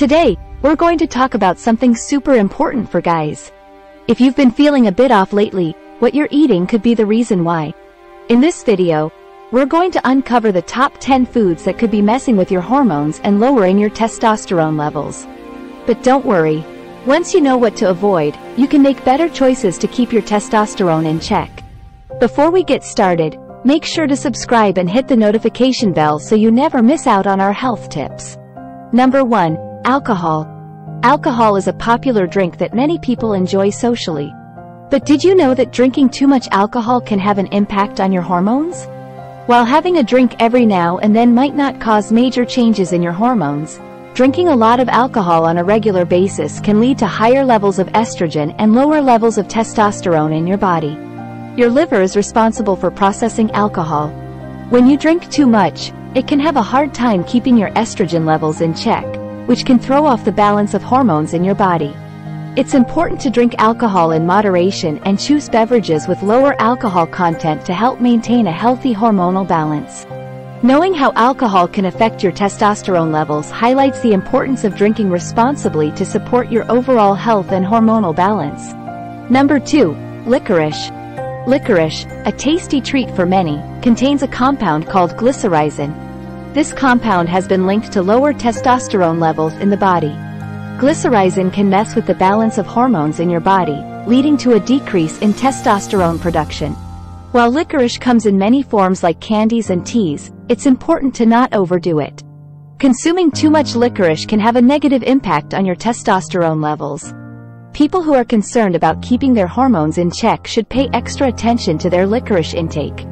Today, we're going to talk about something super important for guys. If you've been feeling a bit off lately, what you're eating could be the reason why. In this video, we're going to uncover the top 10 foods that could be messing with your hormones and lowering your testosterone levels. But don't worry, once you know what to avoid, you can make better choices to keep your testosterone in check. Before we get started, make sure to subscribe and hit the notification bell so you never miss out on our health tips. Number 1. Alcohol. Alcohol is a popular drink that many people enjoy socially. But did you know that drinking too much alcohol can have an impact on your hormones? While having a drink every now and then might not cause major changes in your hormones, drinking a lot of alcohol on a regular basis can lead to higher levels of estrogen and lower levels of testosterone in your body. Your liver is responsible for processing alcohol. When you drink too much, it can have a hard time keeping your estrogen levels in check, which can throw off the balance of hormones in your body. It's important to drink alcohol in moderation and choose beverages with lower alcohol content to help maintain a healthy hormonal balance. Knowing how alcohol can affect your testosterone levels highlights the importance of drinking responsibly to support your overall health and hormonal balance. Number 2. Licorice. Licorice, a tasty treat for many, contains a compound called glycyrrhizin. This compound has been linked to lower testosterone levels in the body. Glycyrrhizin can mess with the balance of hormones in your body, leading to a decrease in testosterone production. While licorice comes in many forms like candies and teas, it's important to not overdo it. Consuming too much licorice can have a negative impact on your testosterone levels. People who are concerned about keeping their hormones in check should pay extra attention to their licorice intake.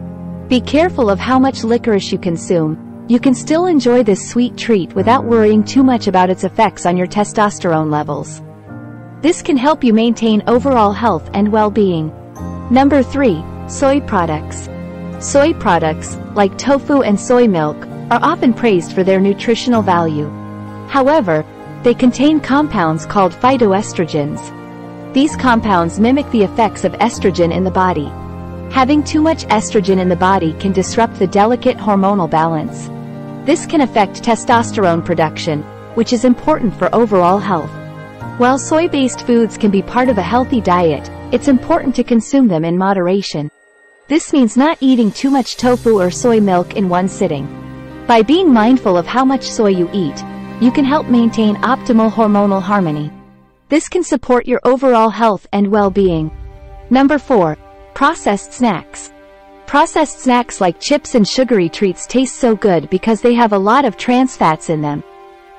Be careful of how much licorice you consume. You can still enjoy this sweet treat without worrying too much about its effects on your testosterone levels. This can help you maintain overall health and well-being. Number 3. Soy products. Soy products, like tofu and soy milk, are often praised for their nutritional value. However, they contain compounds called phytoestrogens. These compounds mimic the effects of estrogen in the body. Having too much estrogen in the body can disrupt the delicate hormonal balance. This can affect testosterone production, which is important for overall health. While soy-based foods can be part of a healthy diet, it's important to consume them in moderation. This means not eating too much tofu or soy milk in one sitting. By being mindful of how much soy you eat, you can help maintain optimal hormonal harmony. This can support your overall health and well-being. Number 4. Processed snacks. Processed snacks like chips and sugary treats taste so good because they have a lot of trans fats in them.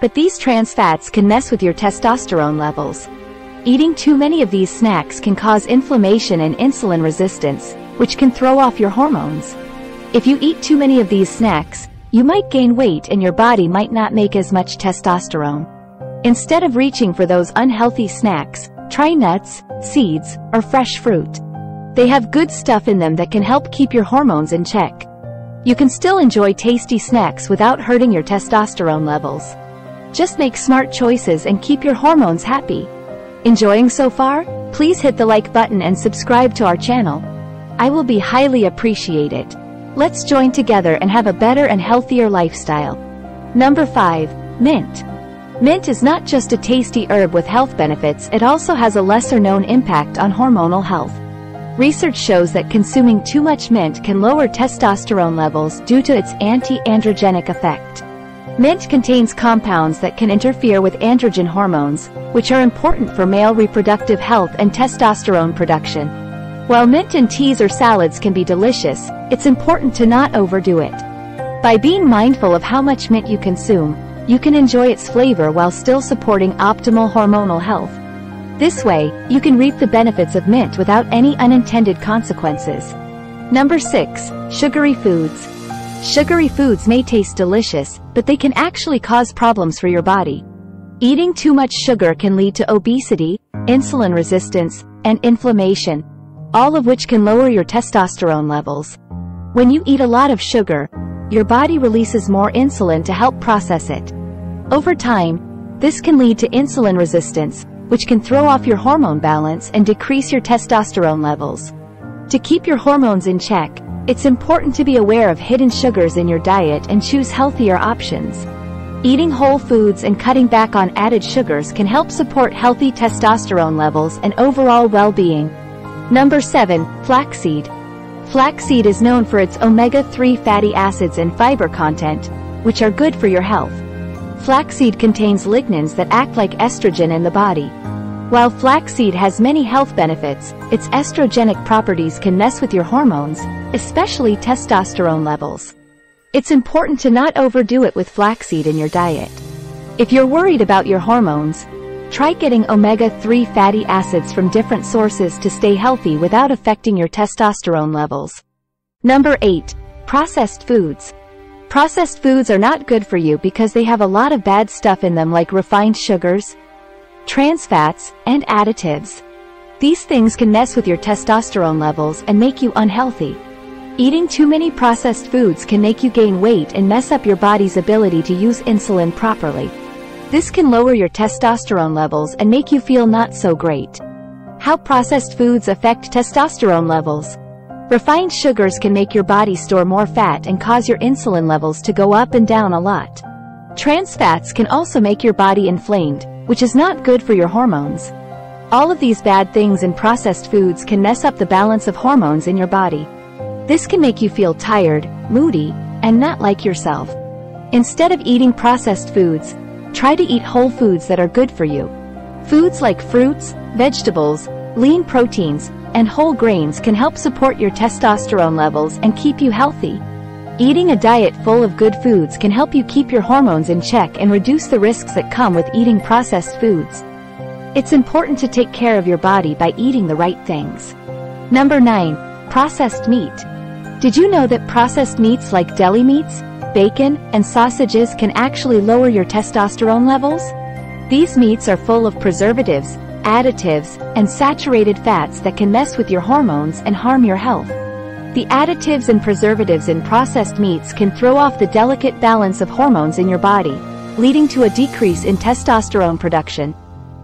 But these trans fats can mess with your testosterone levels. Eating too many of these snacks can cause inflammation and insulin resistance, which can throw off your hormones. If you eat too many of these snacks, you might gain weight and your body might not make as much testosterone. Instead of reaching for those unhealthy snacks, try nuts, seeds, or fresh fruit. They have good stuff in them that can help keep your hormones in check. You can still enjoy tasty snacks without hurting your testosterone levels. Just make smart choices and keep your hormones happy. Enjoying so far? Please hit the like button and subscribe to our channel. I will be highly appreciated. Let's join together and have a better and healthier lifestyle. Number 5. Mint. Mint is not just a tasty herb with health benefits, it also has a lesser-known impact on hormonal health. Research shows that consuming too much mint can lower testosterone levels due to its anti-androgenic effect. Mint contains compounds that can interfere with androgen hormones, which are important for male reproductive health and testosterone production. While mint in teas or salads can be delicious, it's important to not overdo it. By being mindful of how much mint you consume, you can enjoy its flavor while still supporting optimal hormonal health. This way, you can reap the benefits of mint without any unintended consequences. Number 6. Sugary foods. Sugary foods may taste delicious, but they can actually cause problems for your body. Eating too much sugar can lead to obesity, insulin resistance, and inflammation, all of which can lower your testosterone levels. When you eat a lot of sugar, your body releases more insulin to help process it. Over time, this can lead to insulin resistance, which can throw off your hormone balance and decrease your testosterone levels. To keep your hormones in check, it's important to be aware of hidden sugars in your diet and choose healthier options. Eating whole foods and cutting back on added sugars can help support healthy testosterone levels and overall well-being. Number 7. Flaxseed. Flaxseed is known for its omega-3 fatty acids and fiber content, which are good for your health. Flaxseed contains lignans that act like estrogen in the body. While flaxseed has many health benefits, its estrogenic properties can mess with your hormones, especially testosterone levels. It's important to not overdo it with flaxseed in your diet. If you're worried about your hormones, try getting omega-3 fatty acids from different sources to stay healthy without affecting your testosterone levels. Number 8. Processed foods. Processed foods are not good for you because they have a lot of bad stuff in them, like refined sugars, trans fats, and additives. These things can mess with your testosterone levels and make you unhealthy. Eating too many processed foods can make you gain weight and mess up your body's ability to use insulin properly. This can lower your testosterone levels and make you feel not so great. How processed foods affect testosterone levels. Refined sugars can make your body store more fat and cause your insulin levels to go up and down a lot. Trans fats can also make your body inflamed, which is not good for your hormones. All of these bad things in processed foods can mess up the balance of hormones in your body. This can make you feel tired, moody, and not like yourself. Instead of eating processed foods, try to eat whole foods that are good for you. Foods like fruits, vegetables, lean proteins, and whole grains can help support your testosterone levels and keep you healthy. Eating a diet full of good foods can help you keep your hormones in check and reduce the risks that come with eating processed foods. It's important to take care of your body by eating the right things. Number 9. Processed meat. Did you know that processed meats like deli meats, bacon, and sausages can actually lower your testosterone levels? These meats are full of preservatives, additives, and saturated fats that can mess with your hormones and harm your health. The additives and preservatives in processed meats can throw off the delicate balance of hormones in your body, leading to a decrease in testosterone production.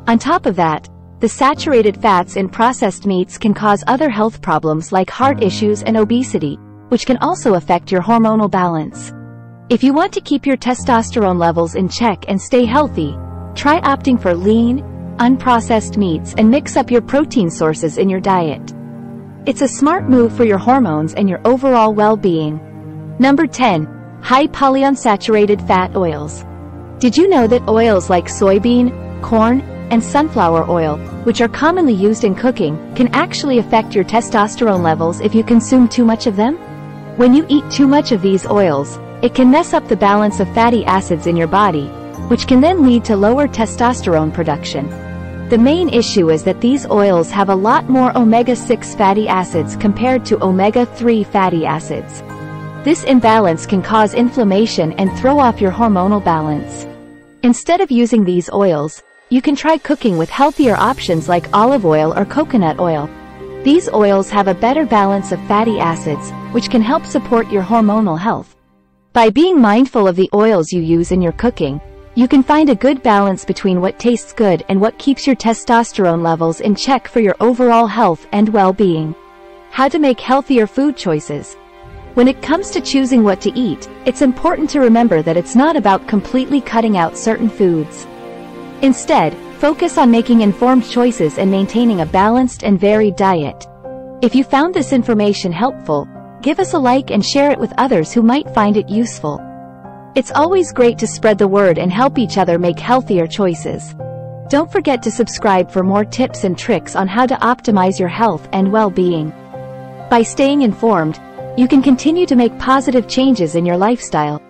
On top of that, the saturated fats in processed meats can cause other health problems like heart issues and obesity, which can also affect your hormonal balance. If you want to keep your testosterone levels in check and stay healthy, try opting for lean, unprocessed meats and mix up your protein sources in your diet. It's a smart move for your hormones and your overall well-being. Number 10. High polyunsaturated fat oils. Did you know that oils like soybean, corn, and sunflower oil, which are commonly used in cooking, can actually affect your testosterone levels if you consume too much of them? When you eat too much of these oils, it can mess up the balance of fatty acids in your body, which can then lead to lower testosterone production. The main issue is that these oils have a lot more omega-6 fatty acids compared to omega-3 fatty acids. This imbalance can cause inflammation and throw off your hormonal balance. Instead of using these oils, you can try cooking with healthier options like olive oil or coconut oil. These oils have a better balance of fatty acids, which can help support your hormonal health. By being mindful of the oils you use in your cooking, you can find a good balance between what tastes good and what keeps your testosterone levels in check for your overall health and well-being. How to make healthier food choices. When it comes to choosing what to eat, it's important to remember that it's not about completely cutting out certain foods. Instead, focus on making informed choices and maintaining a balanced and varied diet. If you found this information helpful, give us a like and share it with others who might find it useful. It's always great to spread the word and help each other make healthier choices. Don't forget to subscribe for more tips and tricks on how to optimize your health and well-being. By staying informed, you can continue to make positive changes in your lifestyle.